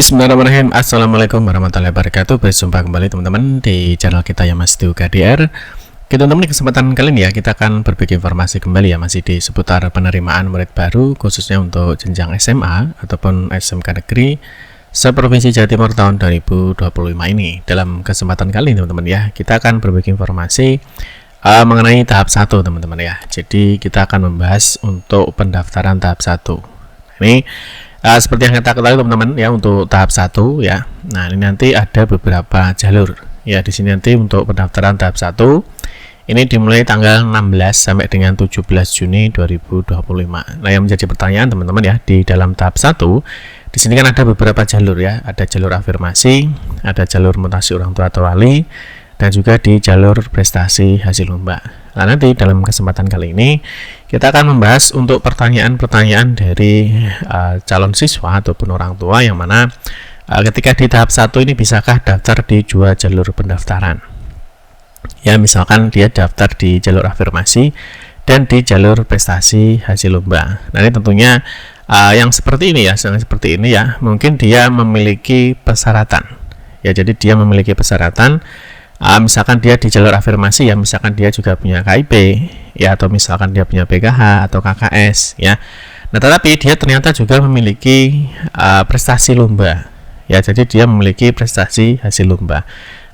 Bismillahirrahmanirrahim. Assalamualaikum warahmatullahi wabarakatuh. Berjumpa kembali teman-teman di channel kita yang masih KDR. Teman-teman, di kesempatan kali ini ya kita akan berbagi informasi kembali ya masih di seputar penerimaan murid baru khususnya untuk jenjang SMA ataupun SMK negeri seprovinsi Jawa Timur tahun 2025 ini. Dalam kesempatan kali ini teman-teman ya kita akan berbagi informasi mengenai tahap 1 teman-teman ya. Jadi kita akan membahas untuk pendaftaran tahap 1. Ini seperti yang kita ketahui teman-teman ya untuk tahap 1 ya. Nah, ini nanti ada beberapa jalur. Ya, di sini nanti untuk pendaftaran tahap 1 ini dimulai tanggal 16 sampai dengan 17 Juni 2025. Nah, yang menjadi pertanyaan teman-teman ya, di dalam tahap 1 di sini kan ada beberapa jalur ya. Ada jalur afirmasi, ada jalur mutasi orang tua atau wali, dan juga di jalur prestasi hasil lomba. Nah, nanti dalam kesempatan kali ini kita akan membahas untuk pertanyaan-pertanyaan dari calon siswa ataupun orang tua yang mana ketika di tahap 1 ini bisakah daftar di dua jalur pendaftaran. Ya, misalkan dia daftar di jalur afirmasi dan di jalur prestasi hasil lomba. Nah, ini tentunya yang seperti ini ya, mungkin dia memiliki persyaratan. Ya, jadi dia memiliki persyaratan. Misalkan dia di jalur afirmasi ya, misalkan dia juga punya KIP ya, atau misalkan dia punya PKH atau KKS ya. Nah, tetapi dia ternyata juga memiliki prestasi lomba ya, jadi dia memiliki prestasi hasil lomba.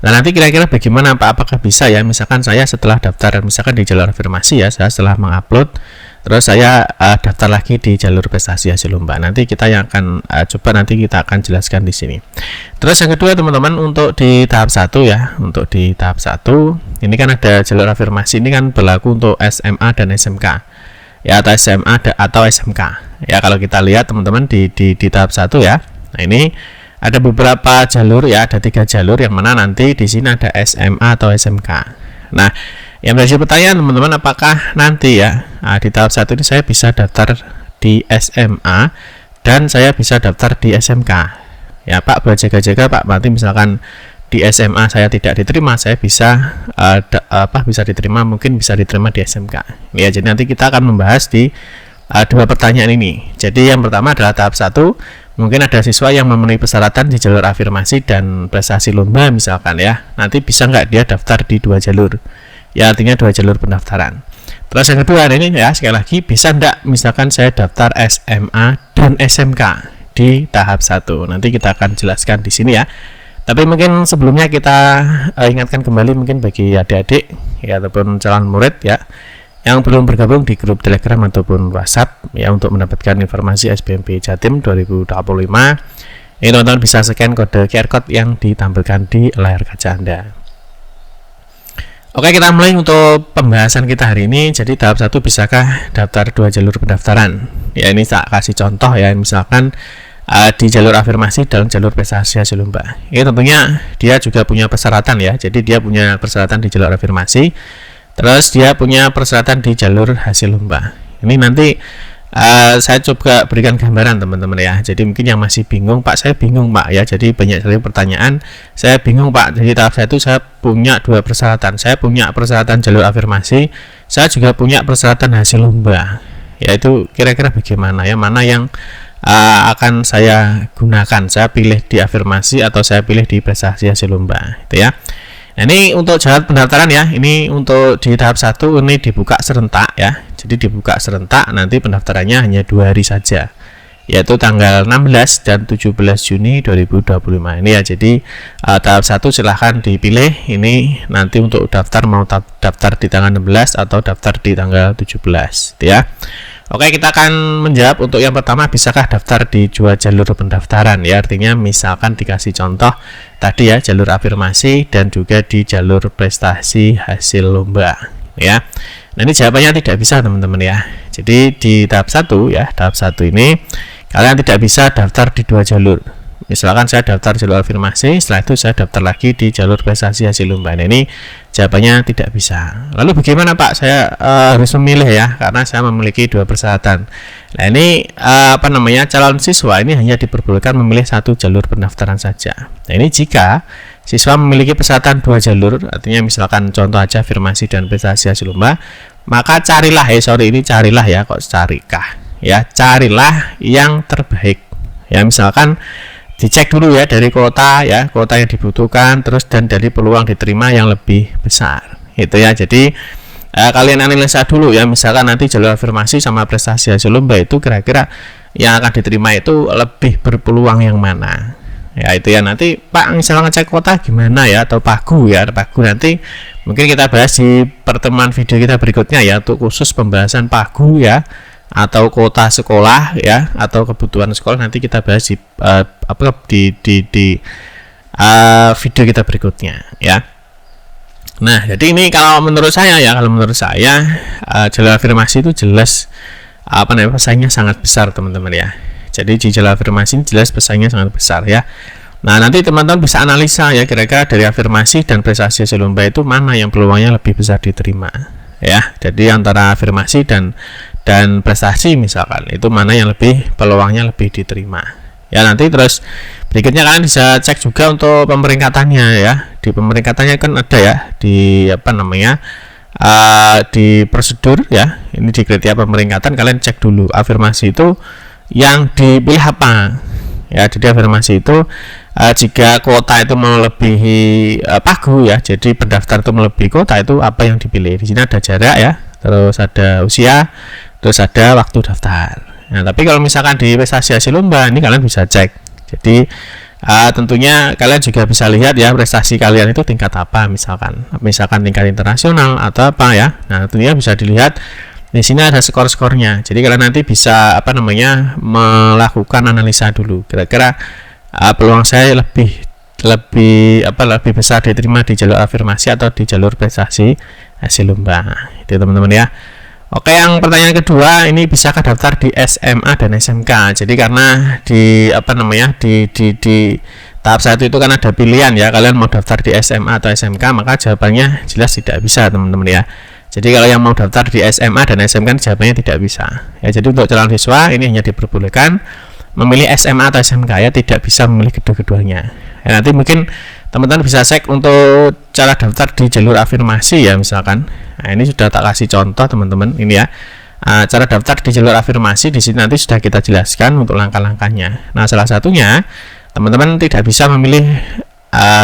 Nah, nanti kira-kira bagaimana Pak? Apakah bisa ya, misalkan saya setelah daftar misalkan di jalur afirmasi ya, saya setelah mengupload terus saya daftar lagi di jalur prestasi hasil lomba. Nanti kita yang akan nanti kita akan jelaskan di sini. Terus yang kedua teman-teman, untuk di tahap 1 ya, untuk di tahap 1 ini kan ada jalur afirmasi, ini kan berlaku untuk SMA dan SMK ya, atau SMA atau SMK ya. Kalau kita lihat teman-teman di tahap 1 ya, nah ini ada beberapa jalur ya, ada 3 jalur yang mana nanti di sini ada SMA atau SMK. Nah, yang menjadi pertanyaan teman-teman, apakah nanti ya di tahap 1 ini saya bisa daftar di SMA dan saya bisa daftar di SMK ya Pak? Berjaga-jaga Pak, nanti misalkan di SMA saya tidak diterima, saya bisa bisa diterima, mungkin bisa diterima di SMK ya. Jadi nanti kita akan membahas di dua pertanyaan ini. Jadi yang pertama adalah tahap 1, mungkin ada siswa yang memenuhi persyaratan di jalur afirmasi dan prestasi lomba misalkan ya, nanti bisa nggak dia daftar di dua jalur ya, artinya dua jalur pendaftaran. Terus yang kedua ini ya, sekali lagi, bisa enggak misalkan saya daftar SMA dan SMK di tahap 1. Nanti kita akan jelaskan di sini ya. Tapi mungkin sebelumnya kita ingatkan kembali mungkin bagi adik-adik ya ataupun calon murid ya yang belum bergabung di grup Telegram ataupun WhatsApp ya, untuk mendapatkan informasi SBMP Jatim 2025. Ini teman-teman bisa scan kode QR code yang ditampilkan di layar kaca Anda. Oke, kita mulai untuk pembahasan kita hari ini. Jadi tahap 1, bisakah daftar dua jalur pendaftaran? Ya, ini saya kasih contoh ya, misalkan di jalur afirmasi dalam jalur prestasi hasil lomba. Ini tentunya dia juga punya persyaratan ya. Jadi dia punya persyaratan di jalur afirmasi, terus dia punya persyaratan di jalur hasil lomba. Ini nanti saya coba berikan gambaran teman-teman ya. Jadi mungkin yang masih bingung, Pak saya bingung Pak ya, jadi banyak sekali pertanyaan, saya bingung Pak. Jadi tahap 1 saya punya dua persyaratan, saya punya persyaratan jalur afirmasi, saya juga punya persyaratan hasil lomba. Yaitu kira-kira bagaimana ya, mana yang akan saya gunakan, saya pilih di afirmasi atau saya pilih di prestasi hasil lomba itu ya. Nah, ini untuk jalan pendaftaran ya. Ini untuk di tahap 1 ini dibuka serentak ya. Jadi dibuka serentak, nanti pendaftarannya hanya 2 hari saja, yaitu tanggal 16 dan 17 Juni 2025 ini ya. Jadi tahap 1 silahkan dipilih ini nanti untuk daftar, mau daftar di tanggal 16 atau daftar di tanggal 17 gitu ya. Oke, kita akan menjawab untuk yang pertama, bisakah daftar di dua jalur pendaftaran ya. Artinya misalkan dikasih contoh tadi ya, jalur afirmasi dan juga di jalur prestasi hasil lomba ya. Nah, ini jawabannya tidak bisa teman-teman ya. Jadi di tahap 1 ya, tahap 1 ini kalian tidak bisa daftar di dua jalur. Misalkan saya daftar jalur afirmasi, setelah itu saya daftar lagi di jalur prestasi hasil lomba. Nah, ini jawabannya tidak bisa. Lalu bagaimana Pak? Saya harus memilih ya, karena saya memiliki dua persyaratan. Nah, ini calon siswa ini hanya diperbolehkan memilih satu jalur pendaftaran saja. Nah, ini jika siswa memiliki persyaratan dua jalur, artinya misalkan contoh aja afirmasi dan prestasi hasil lomba, maka carilah ya, carilah yang terbaik. Ya, misalkan dicek dulu ya dari kuota yang dibutuhkan, terus dan dari peluang diterima yang lebih besar itu ya. Jadi kalian analisa dulu ya, misalkan nanti jalur afirmasi sama prestasi hasil lomba itu kira-kira yang akan diterima itu lebih berpeluang yang mana ya. Itu ya, nanti Pak misalnya ngecek kuota gimana ya, atau pagu nanti mungkin kita bahas di pertemuan video kita berikutnya ya, untuk khusus pembahasan pagu ya, atau kuota sekolah ya, atau kebutuhan sekolah nanti kita bahas di video kita berikutnya ya. Nah, jadi ini kalau menurut saya jalur afirmasi itu jelas pesaingnya sangat besar teman-teman ya. Jadi di jalur afirmasi ini jelas pesaingnya sangat besar ya. Nah, nanti teman-teman bisa analisa ya, kira-kira dari afirmasi dan prestasi hasil lomba itu mana yang peluangnya lebih besar diterima ya. Jadi antara afirmasi dan prestasi misalkan, itu mana yang peluangnya lebih diterima ya. Nanti terus berikutnya kalian bisa cek juga untuk pemeringkatannya ya. Di pemeringkatannya kan ada ya, di di prosedur ya, ini di kriteria pemeringkatan kalian cek dulu afirmasi itu yang dipilih apa ya. Jadi afirmasi itu jika kuota itu melebihi pagu ya, jadi pendaftar itu melebihi kuota, itu apa yang dipilih. Di sini ada jarak ya, terus ada usia, terus ada waktu daftar. Nah, tapi kalau misalkan di prestasi hasil lomba ini kalian bisa cek. Jadi tentunya kalian juga bisa lihat ya, prestasi kalian itu tingkat apa, misalkan tingkat internasional atau apa ya. Nah, tentunya bisa dilihat di sini ada skor-skornya. Jadi kalian nanti bisa melakukan analisa dulu. Kira-kira peluang saya lebih besar diterima di jalur afirmasi atau di jalur prestasi hasil lomba. Itu teman-teman ya. Oke, yang pertanyaan kedua, ini bisakah daftar di SMA dan SMK? Jadi karena di tahap 1 itu kan ada pilihan ya, kalian mau daftar di SMA atau SMK, maka jawabannya jelas tidak bisa teman-teman ya. Jadi kalau yang mau daftar di SMA dan SMK jawabannya tidak bisa ya. Jadi untuk calon siswa ini hanya diperbolehkan memilih SMA atau SMK ya, tidak bisa memilih kedua-keduanya ya. Nanti mungkin teman-teman bisa cek untuk cara daftar di jalur afirmasi ya misalkan. Nah, ini sudah tak kasih contoh teman-teman ini ya. Cara daftar di jalur afirmasi di sini nanti sudah kita jelaskan untuk langkah-langkahnya. Nah, salah satunya teman-teman tidak bisa memilih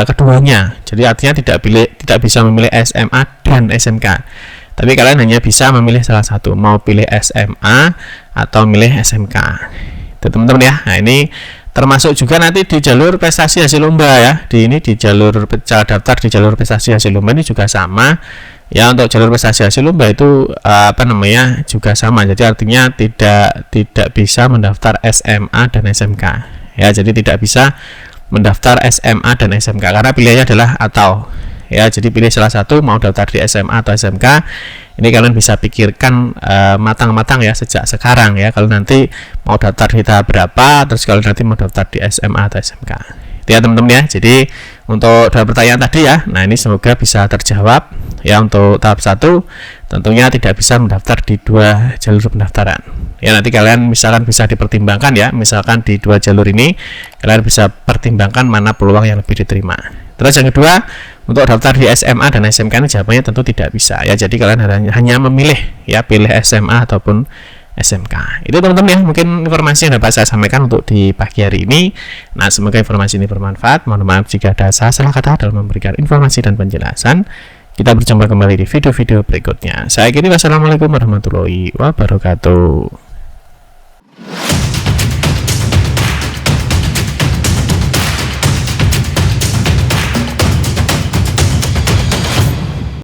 keduanya. Jadi artinya tidak bisa memilih SMA dan SMK. Tapi kalian hanya bisa memilih salah satu, mau pilih SMA atau milih SMK. Itu teman-teman ya. Nah, ini termasuk juga nanti di jalur prestasi hasil lomba ya. Di jalur cara daftar di jalur prestasi hasil lomba ini juga sama ya. Untuk jalur prestasi hasil lomba itu juga sama. Jadi artinya tidak bisa mendaftar SMA dan SMK ya. Jadi tidak bisa mendaftar SMA dan SMK karena pilihannya adalah atau ya. Jadi pilih salah satu, mau daftar di SMA atau SMK. Ini kalian bisa pikirkan matang-matang ya sejak sekarang ya, kalau nanti mau daftar di tahap berapa, terus kalau nanti mau daftar di SMA atau SMK. Itu ya teman-teman ya. Jadi untuk 2 pertanyaan tadi ya, nah ini semoga bisa terjawab ya. Untuk tahap 1 tentunya tidak bisa mendaftar di 2 jalur pendaftaran ya. Nanti kalian misalkan bisa dipertimbangkan ya, misalkan di 2 jalur ini kalian bisa pertimbangkan mana peluang yang lebih diterima. Terus yang kedua, untuk daftar di SMA dan SMK ini jawabannya tentu tidak bisa ya. Jadi kalian hanya memilih ya, pilih SMA ataupun SMK. Itu teman-teman ya, mungkin informasi yang dapat saya sampaikan untuk di pagi hari ini. Nah, semoga informasi ini bermanfaat. Mohon maaf jika ada salah kata dalam memberikan informasi dan penjelasan. Kita berjumpa kembali di video-video berikutnya. Saya akhiri, wassalamualaikum warahmatullahi wabarakatuh.